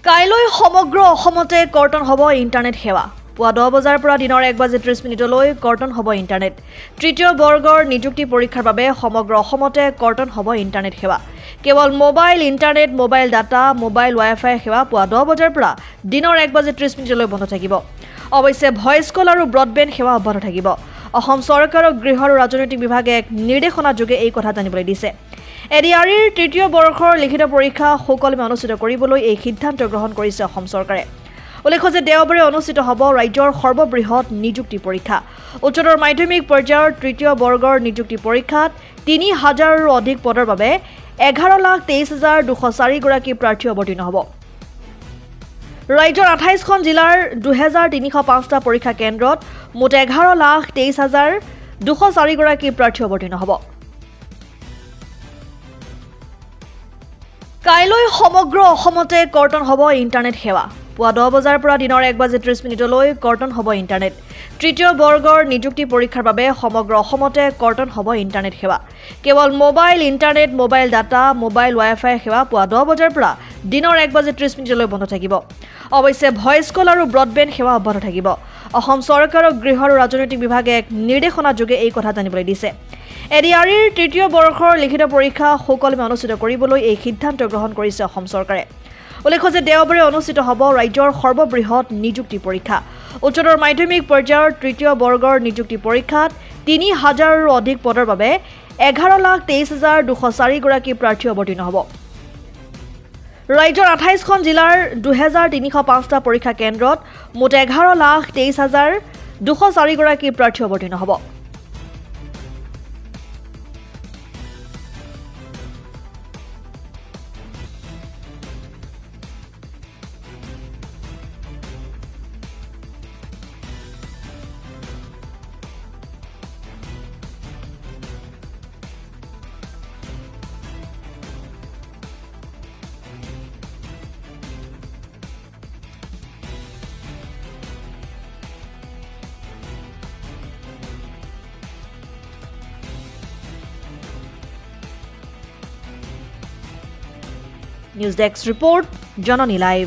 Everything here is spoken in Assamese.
কাইলৈ সমগ্ৰ অসমতে কৰ্তন হ'ব ইণ্টাৰনেট সেৱা। পুৱা 10 বজাৰ পৰা দিনৰ 1:30 কৰ্তন হ'ব ইণ্টাৰনেট। তৃতীয় বৰ্গৰ নিযুক্তি পৰীক্ষাৰ বাবে সমগ্ৰ অসমতে কৰ্তন হ'ব ইণ্টাৰনেট সেৱা। কেৱল mobile internet, mobile data, mobile wifi সেৱা পুৱা 10 বজাৰ পৰা দিনৰ 1:30 বন্ধ থাকিব। অৱশ্যে ভইচ কল আৰু ব্ৰডবেণ্ড সেৱা অব্যাহত থাকিব। অসম চৰকাৰৰ গৃহ আৰু ৰাজনৈতিক বিভাগে এক নিৰ্দেশনাযোগে এই কথা জানিবলৈ দিছে। ADREৰ তৃতীয় বৰ্ষৰ লিখিত পৰীক্ষা সুকলমে অনুষ্ঠিত কৰিবলৈ এই সিদ্ধান্ত গ্ৰহণ কৰিছে অসম চৰকাৰে। উল্লেখ্য যে দেওবাৰে অনুষ্ঠিত হ'ব ৰাজ্যৰ সৰ্ববৃহৎ নিযুক্তি পৰীক্ষা। উচ্চতৰ মাধ্যমিক পৰ্যায়ৰ তৃতীয় বৰ্গৰ নিযুক্তি পৰীক্ষাত ৩,০০০ৰো অধিক পদৰ বাবে ১১,২৩,২০৪ গৰাকী প্ৰাৰ্থী অৱতীৰ্ণ হ'ব। ৰাজ্যৰ ২৮খন জিলাৰ ২,৩০৫টা পৰীক্ষা কেন্দ্ৰত মুঠ ১১,২৩,২০৪ গৰাকী প্ৰাৰ্থী অৱতীৰ্ণ হ'ব। কাইলৈ সমগ্ৰ অসমতে কৰ্তন হ'ব ইণ্টাৰনেট সেৱা। পুৱা 10 বজাৰ পৰা দিনৰ 1:30 কৰ্তন হ'ব ইণ্টাৰনেট। তৃতীয় বৰ্গৰ নিযুক্তি পৰীক্ষাৰ বাবে সমগ্ৰ অসমতে কৰ্তন হ'ব ইণ্টাৰনেট সেৱা। কেৱল mobile internet, mobile data, mobile wifi সেৱা পুৱা 10 বজাৰ পৰা দিনৰ 1:30 বন্ধ থাকিব। অৱশ্যে ভইচ কল আৰু ব্ৰডবেণ্ড সেৱা অব্যাহত থাকিব। অসম চৰকাৰৰ গৃহ আৰু ৰাজনৈতিক বিভাগে এক নিৰ্দেশনাযোগে এই কথা জানিবলৈ দিছে। ADREৰ তৃতীয় বৰ্ষৰ লিখিত পৰীক্ষা সুকলমে অনুষ্ঠিত কৰিবলৈ এই সিদ্ধান্ত গ্ৰহণ কৰিছে অসম চৰকাৰে। উল্লেখ্য যে দেওবাৰে অনুষ্ঠিত হ'ব ৰাজ্যৰ সৰ্ববৃহৎ নিযুক্তি পৰীক্ষা। উচ্চতৰ মাধ্যমিক পৰ্যায়ৰ তৃতীয় বৰ্গৰ নিযুক্তি পৰীক্ষাত ৩,০০০ৰো অধিক পদৰ বাবে ১১,২৩,২০৪ গৰাকী প্ৰাৰ্থী অৱতীৰ্ণ হ'ব। ৰাজ্যৰ ২৮খন জিলাৰ ২,৩০৫টা পৰীক্ষা কেন্দ্ৰত মুঠ ১১,২৩,২০৪ গৰাকী প্ৰাৰ্থী অৱতীৰ্ণ হ'ব। নিউজ ডেস্ক ৰিপোৰ্ট, জননী লাইভ।